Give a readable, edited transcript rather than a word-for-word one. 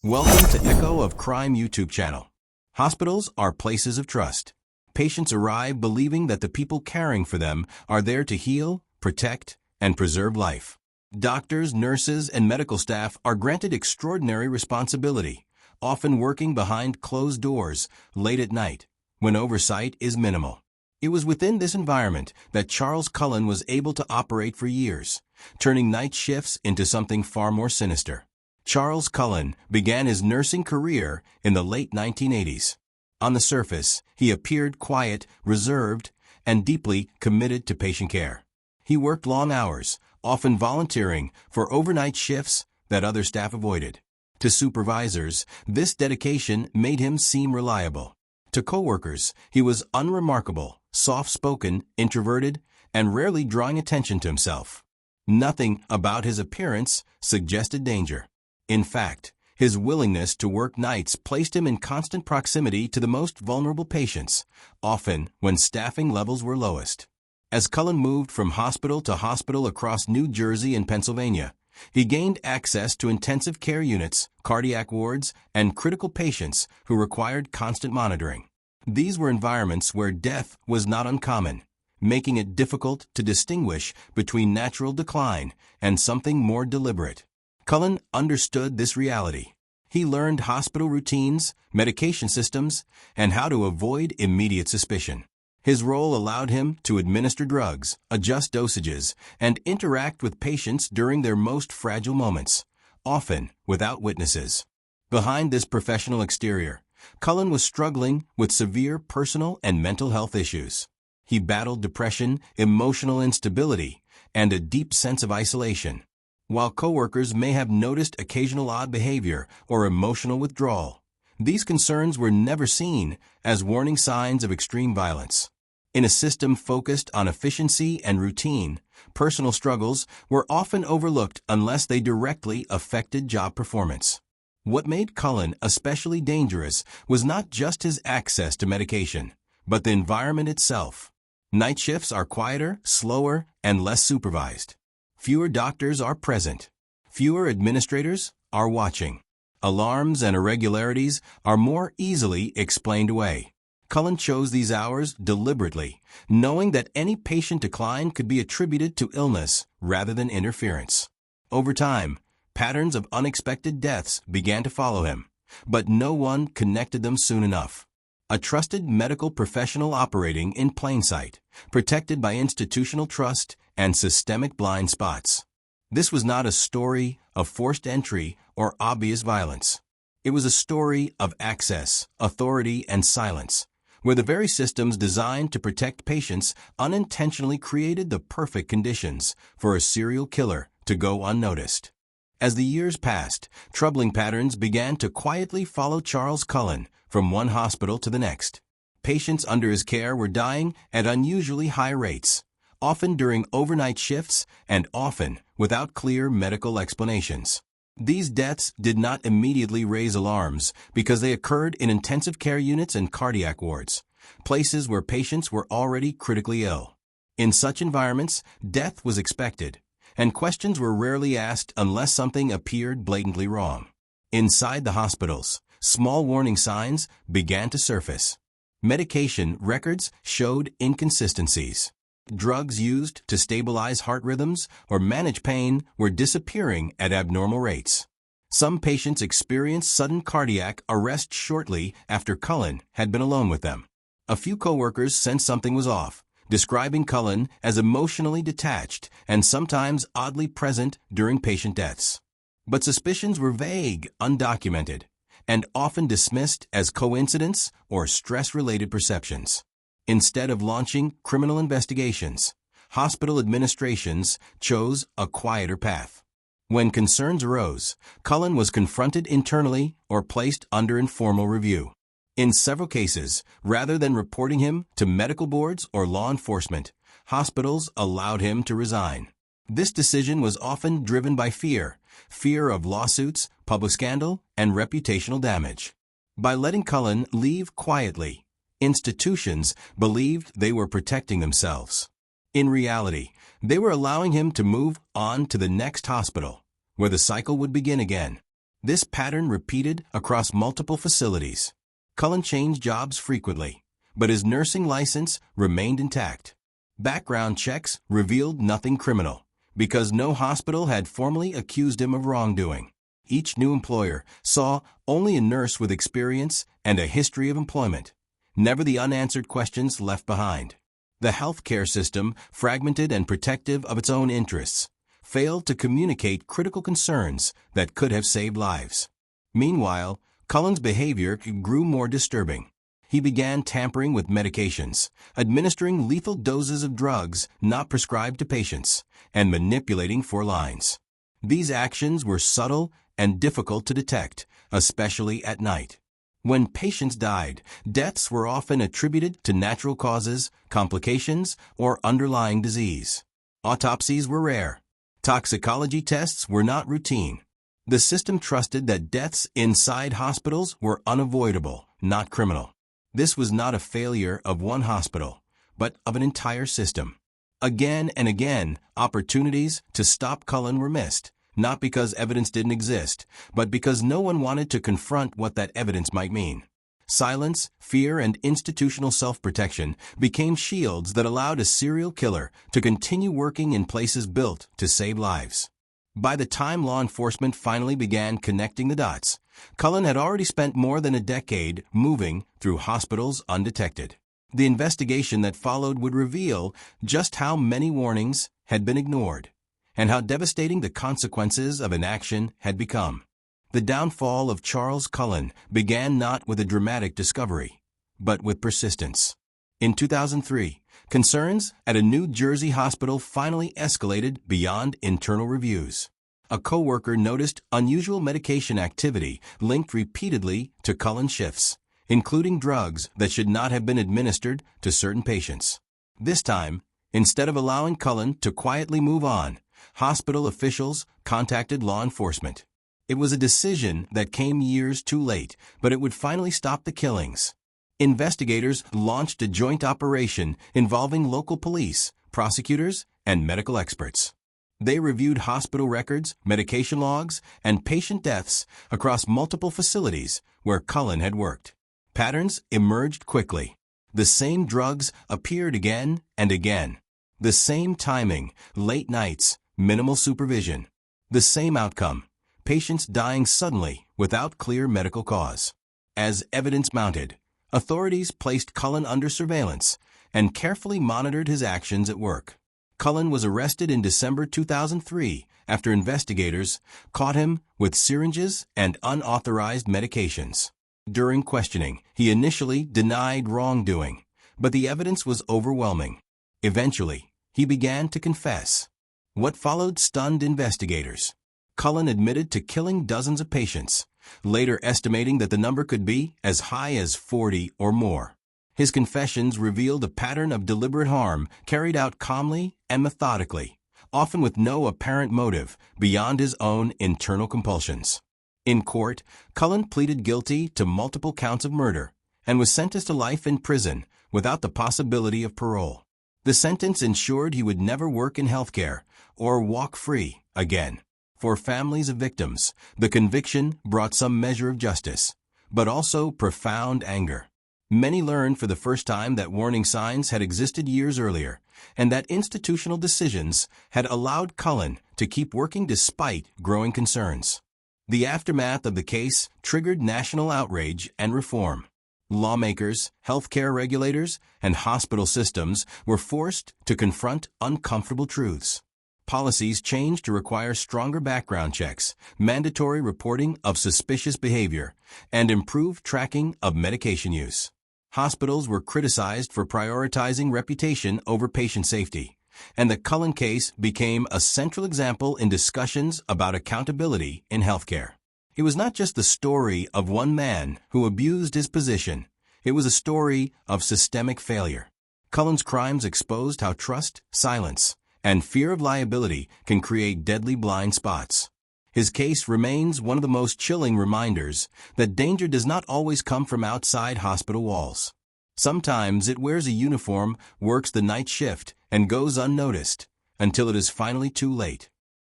Welcome to Echo of Crime YouTube channel. Hospitals are places of trust. Patients arrive believing that the people caring for them are there to heal, protect, and preserve life. Doctors, nurses, and medical staff are granted extraordinary responsibility, often working behind closed doors, late at night, when oversight is minimal. It was within this environment that Charles Cullen was able to operate for years, turning night shifts into something far more sinister. Charles Cullen began his nursing career in the late 1980s. On the surface, he appeared quiet, reserved, and deeply committed to patient care. He worked long hours, often volunteering for overnight shifts that other staff avoided. To supervisors, this dedication made him seem reliable. To coworkers, he was unremarkable, soft-spoken, introverted, and rarely drawing attention to himself. Nothing about his appearance suggested danger. In fact, his willingness to work nights placed him in constant proximity to the most vulnerable patients, often when staffing levels were lowest. As Cullen moved from hospital to hospital across New Jersey and Pennsylvania, he gained access to intensive care units, cardiac wards, and critical patients who required constant monitoring. These were environments where death was not uncommon, making it difficult to distinguish between natural decline and something more deliberate. Cullen understood this reality. He learned hospital routines, medication systems, and how to avoid immediate suspicion. His role allowed him to administer drugs, adjust dosages, and interact with patients during their most fragile moments, often without witnesses. Behind this professional exterior, Cullen was struggling with severe personal and mental health issues. He battled depression, emotional instability, and a deep sense of isolation. While coworkers may have noticed occasional odd behavior or emotional withdrawal, these concerns were never seen as warning signs of extreme violence. In a system focused on efficiency and routine, personal struggles were often overlooked unless they directly affected job performance. What made Cullen especially dangerous was not just his access to medication, but the environment itself. Night shifts are quieter, slower, and less supervised. Fewer doctors are present. Fewer administrators are watching. Alarms and irregularities are more easily explained away. Cullen chose these hours deliberately, knowing that any patient decline could be attributed to illness rather than interference. Over time, patterns of unexpected deaths began to follow him, but no one connected them soon enough. A trusted medical professional operating in plain sight, protected by institutional trust and systemic blind spots. This was not a story of forced entry or obvious violence. It was a story of access, authority, and silence, where the very systems designed to protect patients unintentionally created the perfect conditions for a serial killer to go unnoticed. As the years passed, troubling patterns began to quietly follow Charles Cullen from one hospital to the next. Patients under his care were dying at unusually high rates, often during overnight shifts and often without clear medical explanations. These deaths did not immediately raise alarms because they occurred in intensive care units and cardiac wards, places where patients were already critically ill. In such environments, death was expected, and questions were rarely asked unless something appeared blatantly wrong. Inside the hospitals, small warning signs began to surface. Medication records showed inconsistencies. Drugs used to stabilize heart rhythms or manage pain were disappearing at abnormal rates. Some patients experienced sudden cardiac arrest shortly after Cullen had been alone with them. A few coworkers sensed something was off, describing Cullen as emotionally detached and sometimes oddly present during patient deaths. But suspicions were vague, undocumented, and often dismissed as coincidence or stress-related perceptions. Instead of launching criminal investigations, hospital administrations chose a quieter path. When concerns arose, Cullen was confronted internally or placed under informal review. In several cases, rather than reporting him to medical boards or law enforcement, hospitals allowed him to resign. This decision was often driven by fear of lawsuits, public scandal, and reputational damage. By letting Cullen leave quietly, institutions believed they were protecting themselves. In reality, they were allowing him to move on to the next hospital, where the cycle would begin again. This pattern repeated across multiple facilities. Cullen changed jobs frequently, but his nursing license remained intact. Background checks revealed nothing criminal, because no hospital had formally accused him of wrongdoing. Each new employer saw only a nurse with experience and a history of employment, never the unanswered questions left behind. The healthcare system, fragmented and protective of its own interests, failed to communicate critical concerns that could have saved lives. Meanwhile, Cullen's behavior grew more disturbing. He began tampering with medications, administering lethal doses of drugs not prescribed to patients, and manipulating for lines. These actions were subtle and difficult to detect, especially at night. When patients died, deaths were often attributed to natural causes, complications, or underlying disease. Autopsies were rare. Toxicology tests were not routine. The system trusted that deaths inside hospitals were unavoidable, not criminal. This was not a failure of one hospital, but of an entire system. Again and again, opportunities to stop Cullen were missed, not because evidence didn't exist, but because no one wanted to confront what that evidence might mean. Silence, fear, and institutional self-protection became shields that allowed a serial killer to continue working in places built to save lives. By the time law enforcement finally began connecting the dots, Cullen had already spent more than a decade moving through hospitals undetected. The investigation that followed would reveal just how many warnings had been ignored, and how devastating the consequences of inaction had become. The downfall of Charles Cullen began not with a dramatic discovery, but with persistence. In 2003, concerns at a New Jersey hospital finally escalated beyond internal reviews. A coworker noticed unusual medication activity linked repeatedly to Cullen's shifts, including drugs that should not have been administered to certain patients. This time, instead of allowing Cullen to quietly move on, hospital officials contacted law enforcement. It was a decision that came years too late, but it would finally stop the killings. Investigators launched a joint operation involving local police, prosecutors, and medical experts. They reviewed hospital records, medication logs, and patient deaths across multiple facilities where Cullen had worked. Patterns emerged quickly. The same drugs appeared again and again. The same timing, late nights, minimal supervision. The same outcome, patients dying suddenly without clear medical cause. As evidence mounted, authorities placed Cullen under surveillance and carefully monitored his actions at work. Cullen was arrested in December 2003 after investigators caught him with syringes and unauthorized medications. During questioning, he initially denied wrongdoing, but the evidence was overwhelming. Eventually, he began to confess. What followed stunned investigators. Cullen admitted to killing dozens of patients, later estimating that the number could be as high as 40 or more. His confessions revealed a pattern of deliberate harm carried out calmly and methodically, often with no apparent motive beyond his own internal compulsions. In court, Cullen pleaded guilty to multiple counts of murder and was sentenced to life in prison without the possibility of parole. The sentence ensured he would never work in healthcare or walk free again. For families of victims, the conviction brought some measure of justice, but also profound anger. Many learned for the first time that warning signs had existed years earlier, and that institutional decisions had allowed Cullen to keep working despite growing concerns. The aftermath of the case triggered national outrage and reform. Lawmakers, healthcare regulators, and hospital systems were forced to confront uncomfortable truths. Policies changed to require stronger background checks, mandatory reporting of suspicious behavior, and improved tracking of medication use. Hospitals were criticized for prioritizing reputation over patient safety, and the Cullen case became a central example in discussions about accountability in healthcare. It was not just the story of one man who abused his position. It was a story of systemic failure. Cullen's crimes exposed how trust, silence, and fear of liability can create deadly blind spots. His case remains one of the most chilling reminders that danger does not always come from outside hospital walls. Sometimes it wears a uniform, works the night shift, and goes unnoticed until it is finally too late.